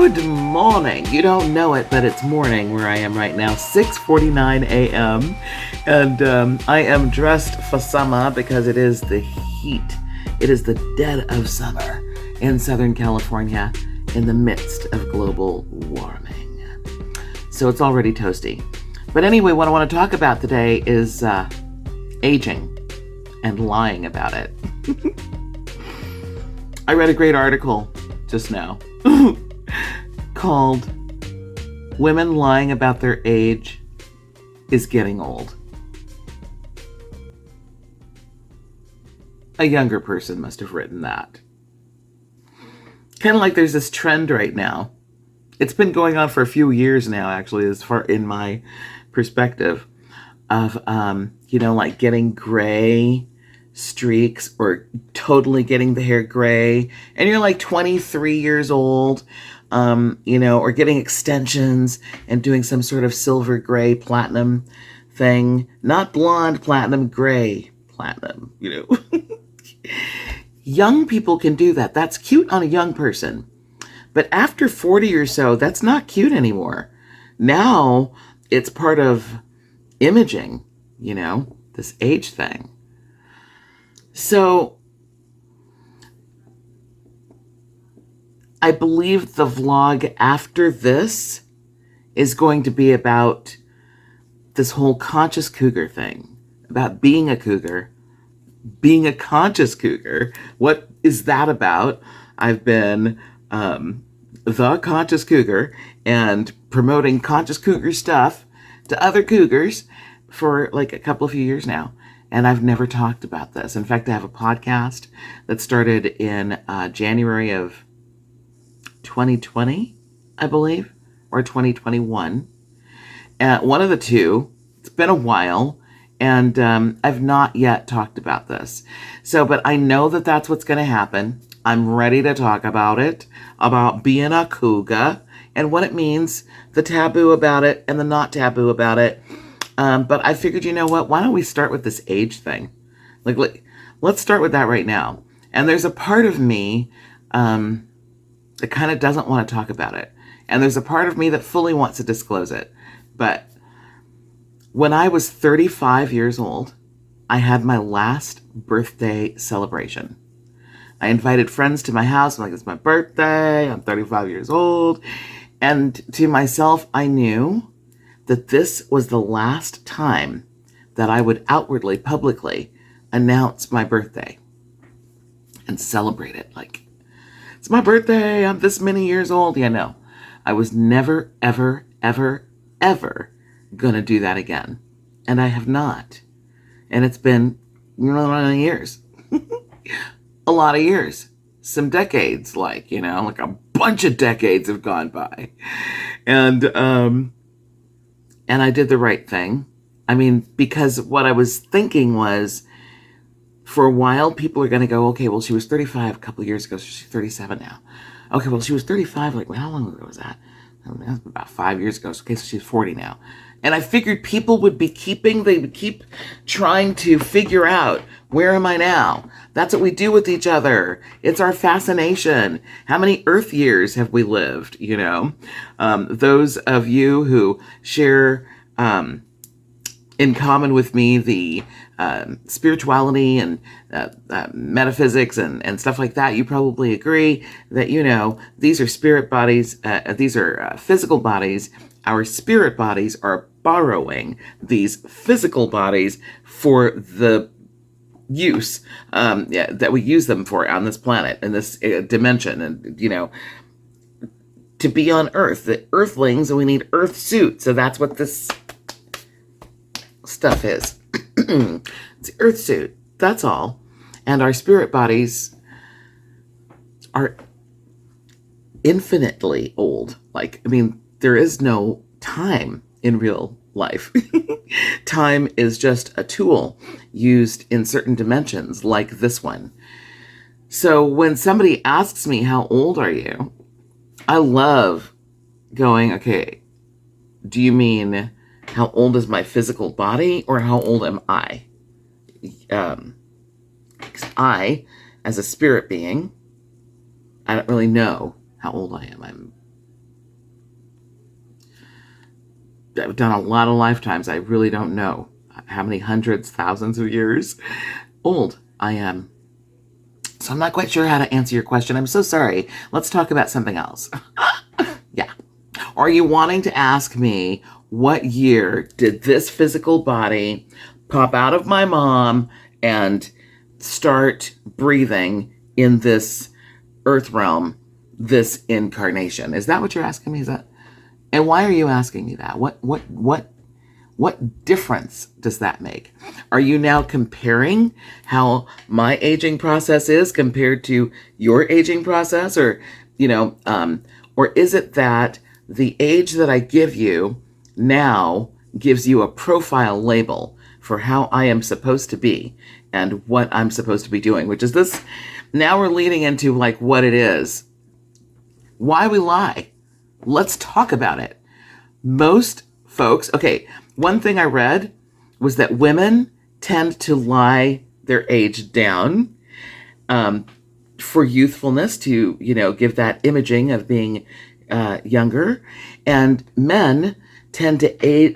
Good morning. You don't know it, but it's morning where I am right now, 6:49 a.m. And I am dressed for summer because it is the heat. It is the dead of summer in Southern California in the midst of global warming. So it's already toasty. But anyway, what I want to talk about today is aging and lying about it. I read a great article just now called Women Lying About Their Age is Getting Old. A younger person must have written that. Kind of like there's this trend right now. It's been going on for a few years now, actually, as far in my perspective, of, like getting gray streaks or totally getting the hair gray. And you're like 23 years old, or getting extensions and doing some sort of silver gray platinum thing. Not blonde platinum, gray platinum, Young people can do that. That's cute on a young person. But after 40 or so, that's not cute anymore. Now it's part of imaging, this age thing. So I believe the vlog after this is going to be about this whole conscious cougar thing, about being a cougar, being a conscious cougar. What is that about? I've been the conscious cougar and promoting conscious cougar stuff to other cougars for like a couple of years now. And I've never talked about this. In fact, I have a podcast that started in January of 2020, I believe, or 2021. One of the two. It's been a while, and I've not yet talked about this. But I know that that's what's going to happen. I'm ready to talk about it, about being a cougar, and what it means, the taboo about it, and the not taboo about it. But I figured, you know what? Why don't we start with this age thing? Let's start with that right now. And there's a part of me that kind of doesn't want to talk about it. And there's a part of me that fully wants to disclose it. But when I was 35 years old, I had my last birthday celebration. I invited friends to my house. I'm like, it's my birthday. I'm 35 years old. And to myself, I knew that this was the last time that I would outwardly, publicly announce my birthday and celebrate it. Like, it's my birthday, I'm this many years old. Yeah, no. I was never, ever, ever, ever gonna do that again. And I have not. And it's been years. A lot of years. Some decades, like a bunch of decades have gone by. And I did the right thing. I mean, because what I was thinking was, for a while, people are going to go, okay, well, she was 35 a couple of years ago, so she's 37 now. Okay, well, she was 35, like, well, how long ago was that? That was about 5 years ago, okay, so she's 40 now. And I figured people would keep trying to figure out, where am I now? That's what we do with each other. It's our fascination. How many Earth years have we lived, Those of you who share in common with me the spirituality and metaphysics and stuff like that, you probably agree that, these are spirit bodies, these are physical bodies. Our spirit bodies are borrowing these physical bodies for the use that we use them for on this planet, in this dimension, and to be on Earth, the Earthlings, and we need Earth suits. So that's what this stuff is. It's the Earth suit. That's all. And our spirit bodies are infinitely old. There is no time in real life. Time is just a tool used in certain dimensions, like this one. So when somebody asks me, how old are you? I love going, okay, do you mean how old is my physical body, or how old am I? As a spirit being, I don't really know how old I am. I'm I've done a lot of lifetimes. I really don't know how many hundreds, thousands of years old I am. So I'm not quite sure how to answer your question. I'm so sorry. Let's talk about something else. Yeah. Are you wanting to ask me what year did this physical body pop out of my mom and start breathing in this earth realm, this incarnation? Is that what you're asking me? Is that? And why are you asking me that? What difference does that make? Are you now comparing how my aging process is compared to your aging process? Or, or is it that the age that I give you now gives you a profile label for how I am supposed to be and what I'm supposed to be doing, which is this. Now we're leading into like what it is, why we lie. Let's talk about it. Most folks, okay, one thing I read was that women tend to lie their age down for youthfulness, to, give that imaging of being younger. And men tend to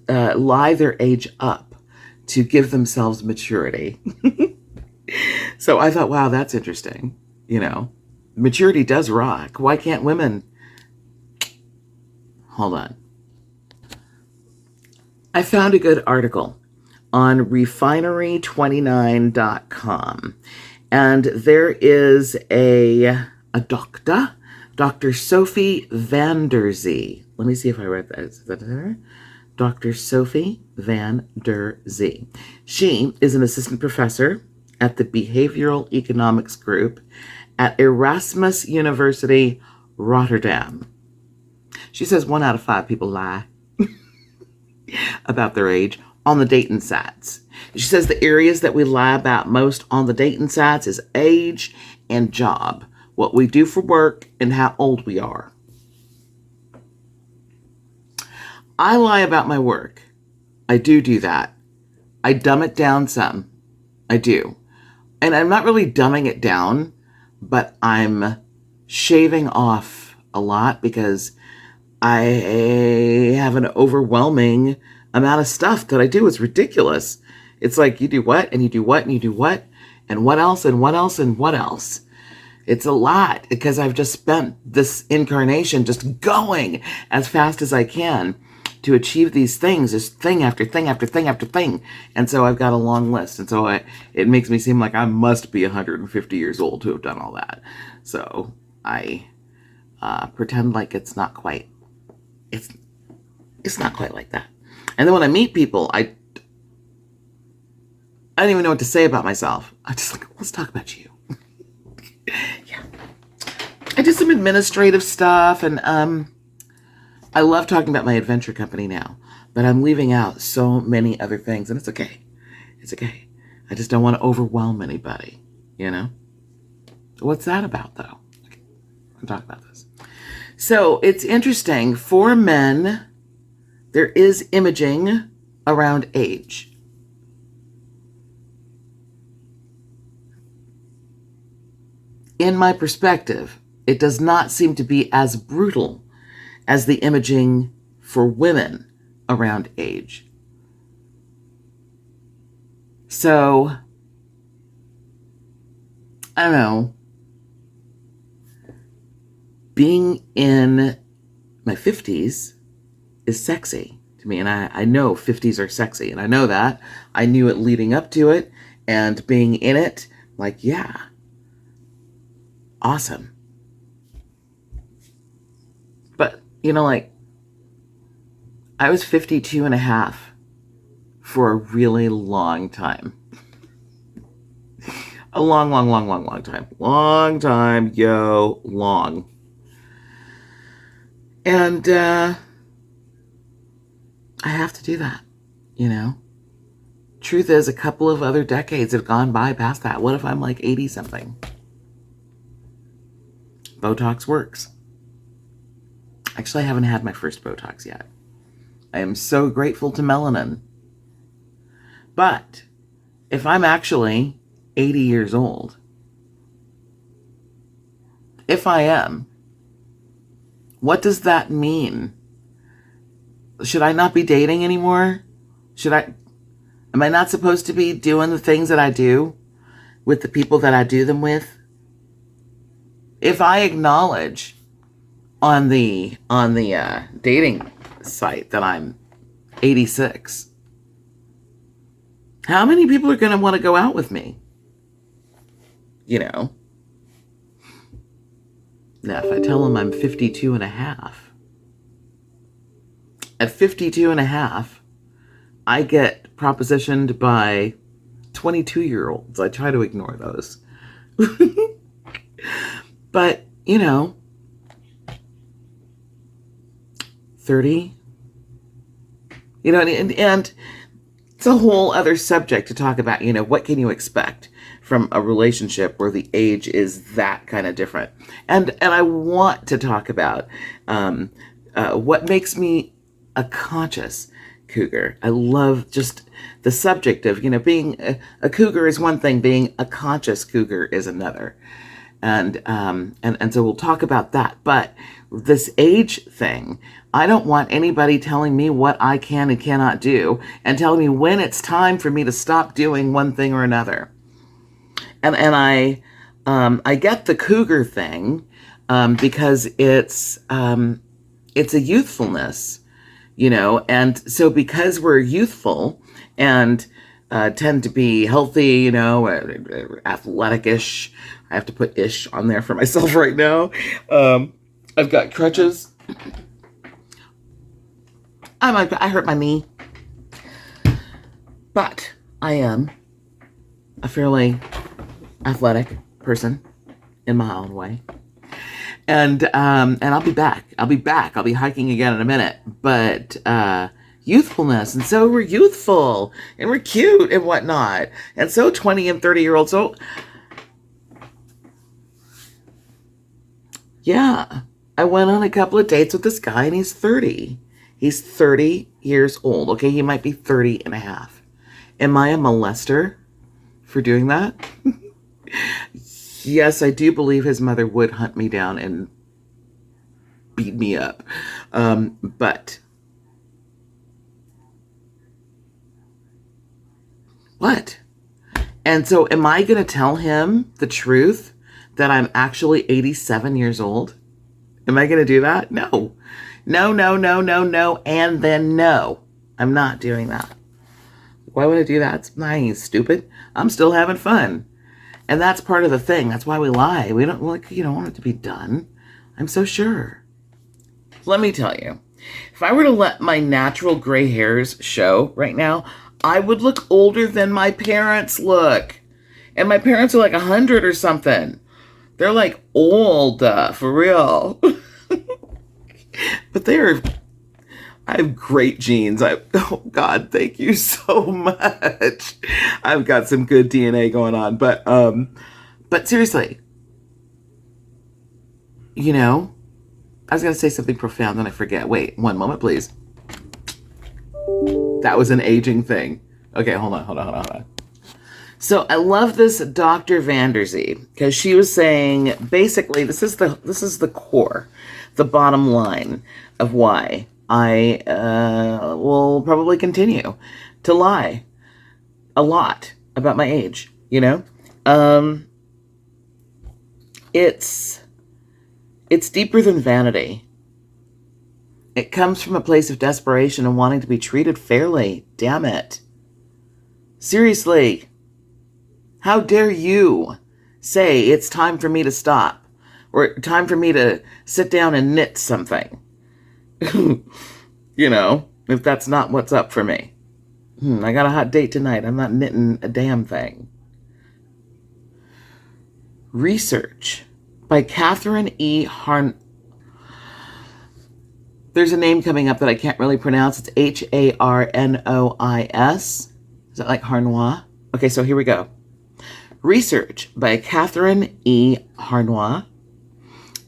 lie their age up to give themselves maturity. So I thought, wow, that's interesting. Maturity does rock. Why can't women? Hold on. I found a good article on refinery29.com. And there is a doctor, Dr. Sophie van der Zee. Let me see if I read that. Is that there? Dr. Sophie van der Zee. She is an assistant professor at the Behavioral Economics Group at Erasmus University, Rotterdam. She says 1 out of 5 people lie about their age on the dating sites. She says the areas that we lie about most on the dating sites is age and job, what we do for work, and how old we are. I lie about my work. I do that. I dumb it down some. I do. And I'm not really dumbing it down, but I'm shaving off a lot because I have an overwhelming amount of stuff that I do. It's ridiculous. It's like you do what, and you do what, and you do what, and what else, and what else, and what else. It's a lot because I've just spent this incarnation just going as fast as I can to achieve these things, just thing after thing after thing after thing. And so I've got a long list. And so it makes me seem like I must be 150 years old to have done all that. So I pretend like it's not quite. It's not quite like that. And then when I meet people, I don't even know what to say about myself. I just like, let's talk about you. Yeah. I did some administrative stuff, and I love talking about my adventure company now, but I'm leaving out so many other things, and it's okay. It's okay. I just don't want to overwhelm anybody, What's that about, though? Okay. I'll talk about this. So it's interesting. For men, there is imaging around age. In my perspective, it does not seem to be as brutal as the imaging for women around age. So, I don't know. Being in my 50s is sexy to me. And I know 50s are sexy. And I know that. I knew it leading up to it. And being in it, like, yeah. Awesome. But, I was 52 and a half for a really long time. A long time. Long time, yo, long. And I have to do that, Truth is, a couple of other decades have gone by past that. What if I'm like 80 something? Botox works. Actually, I haven't had my first Botox yet. I am so grateful to melanin. But if I'm actually 80 years old, if I am, what does that mean? Should I not be dating anymore? Am I not supposed to be doing the things that I do with the people that I do them with? If I acknowledge on the dating site that I'm 86, how many people are going to want to go out with me? You know? Now, if I tell them I'm 52 and a half, at 52 and a half, I get propositioned by 22-year-olds. I try to ignore those. But, 30, and it's a whole other subject to talk about, what can you expect from a relationship where the age is that kind of different. And I want to talk about what makes me a conscious cougar. I love just the subject of, being a cougar is one thing, being a conscious cougar is another. And so we'll talk about that. But this age thing, I don't want anybody telling me what I can and cannot do and telling me when it's time for me to stop doing one thing or another. And I get the cougar thing because it's a youthfulness, and so because we're youthful and tend to be healthy, athletic-ish. I have to put ish on there for myself right now. I've got crutches. I hurt my knee. But I am a fairly athletic person in my own way. And I'll be back. I'll be hiking again in a minute. But youthfulness, and so we're youthful and we're cute and whatnot. And so 20 and 30-year-olds. So yeah, I went on a couple of dates with this guy and he's 30. He's 30 years old. Okay, he might be 30 and a half. Am I a molester for doing that? Yes, I do believe his mother would hunt me down and beat me up. But what? And so am I going to tell him the truth that I'm actually 87 years old? Am I going to do that? No. No, and then no. I'm not doing that. Why would I do that? I ain't stupid. I'm still having fun. And that's part of the thing. That's why we lie. We don't want it to be done. I'm so sure. Let me tell you, if I were to let my natural gray hairs show right now, I would look older than my parents look. And my parents are like 100 or something. They're like old, for real. But I have great genes. Oh God, thank you so much. I've got some good DNA going on. But seriously, I was going to say something profound and I forget. Wait, one moment, please. That was an aging thing. Okay, hold on. So I love this Dr. Vanderzee because she was saying basically this is the core, the bottom line of why I will probably continue to lie a lot about my age. It's deeper than vanity. It comes from a place of desperation and wanting to be treated fairly. Damn it. Seriously. How dare you say it's time for me to stop or time for me to sit down and knit something? If that's not what's up for me. I got a hot date tonight. I'm not knitting a damn thing. Research by Catherine E. There's a name coming up that I can't really pronounce. It's Harnois. Is that like Harnois? Okay, so here we go. Research by Catherine E. Harnois,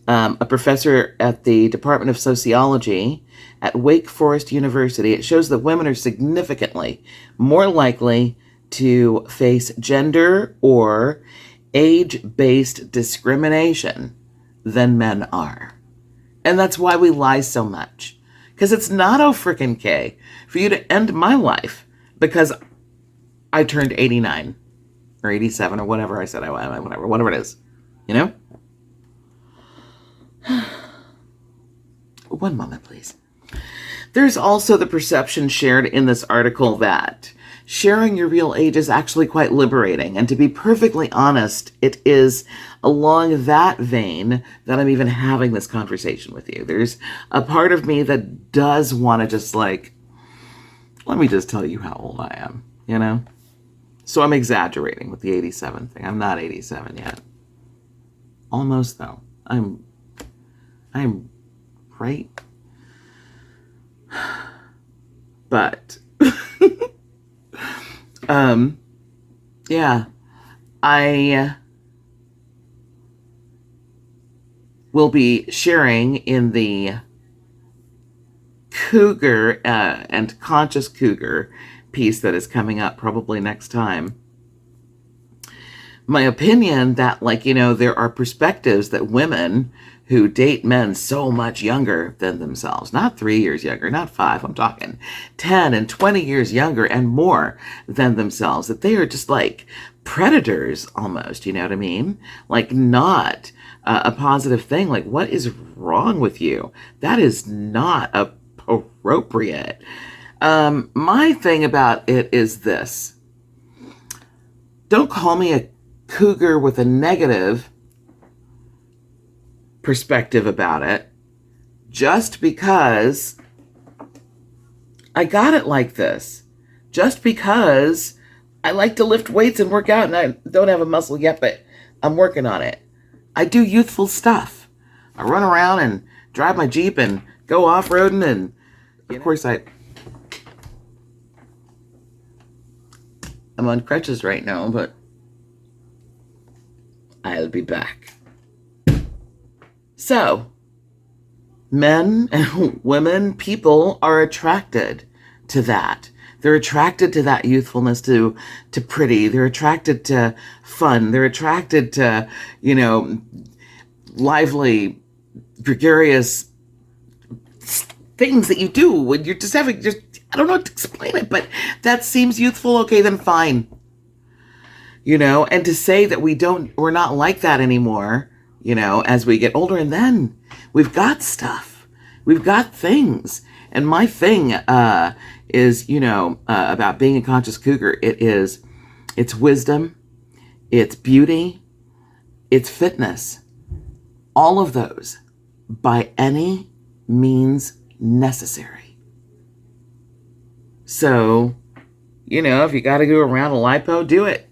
a professor at the Department of Sociology at Wake Forest University. It shows that women are significantly more likely to face gender or age-based discrimination than men are. And that's why we lie so much. Because it's not freaking K for you to end my life because I turned 89 or 87 or whatever I said whatever it is, you know? One moment, please. There's also the perception shared in this article that sharing your real age is actually quite liberating. And to be perfectly honest, it is along that vein that I'm even having this conversation with you. There's a part of me that does want to just like, let me just tell you how old I am, you know? So I'm exaggerating with the 87 thing. I'm not 87 yet. Almost though. I'm right. But yeah, I will be sharing in the Cougar and Conscious Cougar piece that is coming up probably next time. My opinion that, like, you know, there are perspectives that women who date men so much younger than themselves, not 3 years younger, not 5, I'm talking 10 and 20 years younger and more than themselves, that they are just like predators almost, you know what I mean? Like not a positive thing. Like, what is wrong with you? That is not appropriate. My thing about it is this. Don't call me a cougar with a negative perspective about it just because I got it like this. Just because I like to lift weights and work out, and I don't have a muscle yet, but I'm working on it. I do youthful stuff. I run around and drive my Jeep and go off-roading, and of course I'm on crutches right now, but I'll be back. So, men and women, people are attracted to that. They're attracted to that youthfulness, to pretty. They're attracted to fun. They're attracted to, you know, lively, gregarious things that you do when you're just having, I don't know how to explain it, but that seems youthful. Okay, then fine. You know, and to say that we're not like that anymore, you know, as we get older, and then we've got stuff, we've got things. And my thing is, you know, about being a conscious cougar, it's wisdom, it's beauty, it's fitness, all of those by any means necessary. So, you know, if you got to go around a lipo, do it.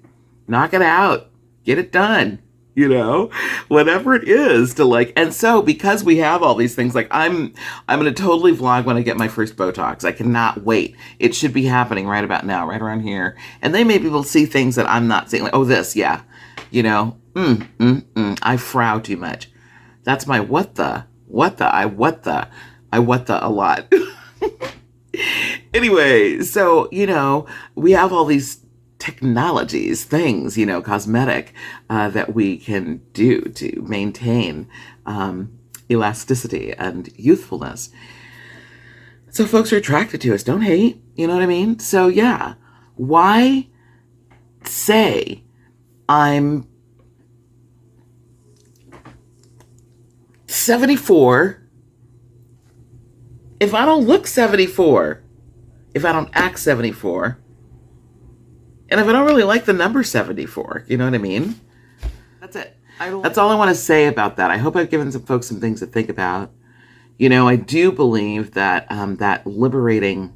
Knock it out. Get it done. You know, whatever it is to like. And so because we have all these things, like I'm going to totally vlog when I get my first Botox. I cannot wait. It should be happening right about now, right around here. And they may be able to see things that I'm not seeing. Like, oh, this, yeah. You know, I frow too much. That's my I a lot. Anyway, so, you know, we have all these technologies, things, you know, cosmetic, that we can do to maintain elasticity and youthfulness. So folks are attracted to us. Don't hate. You know what I mean? So yeah, why say I'm 74 if I don't look 74, if I don't act 74, and if I don't really like the number 74, you know what I mean? That's it. That's all I want to say about that. I hope I've given some folks some things to think about. You know, I do believe that that liberating,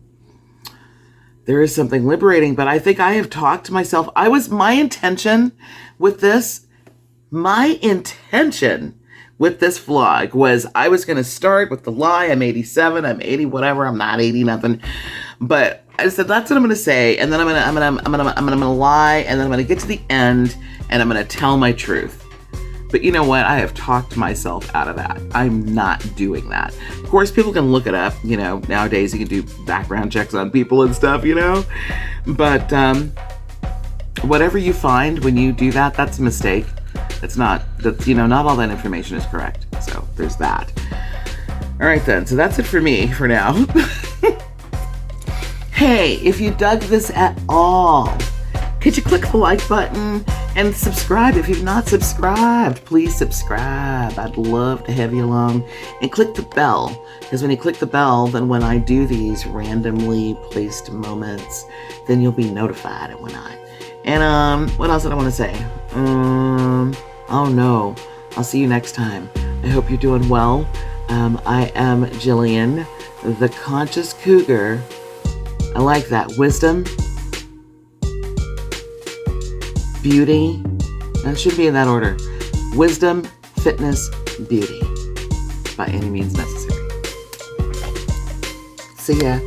there is something liberating, but I think I have talked to myself. My intention with this vlog was I was going to start with the lie. I'm 87, I'm 80, whatever. I'm not 80, nothing. But I said, that's what I'm going to say. And then I'm going to lie. And then I'm going to get to the end and I'm going to tell my truth. But you know what? I have talked myself out of that. I'm not doing that. Of course, people can look it up. You know, nowadays you can do background checks on people and stuff, you know. But whatever you find when you do that, that's a mistake. It's not, you know, not all that information is correct. So there's that. All right then, so that's it for me for now. Hey, if you dug this at all, could you click the like button and subscribe if you've not subscribed? Please subscribe. I'd love to have you along. And click the bell, because when you click the bell, then when I do these randomly placed moments, then you'll be notified and whatnot. And what else did I want to say? Oh no, I'll see you next time. I hope you're doing well. I am Gillian, the conscious cougar. I like that. Wisdom, beauty, that should be in that order. Wisdom, fitness, beauty, by any means necessary. See ya.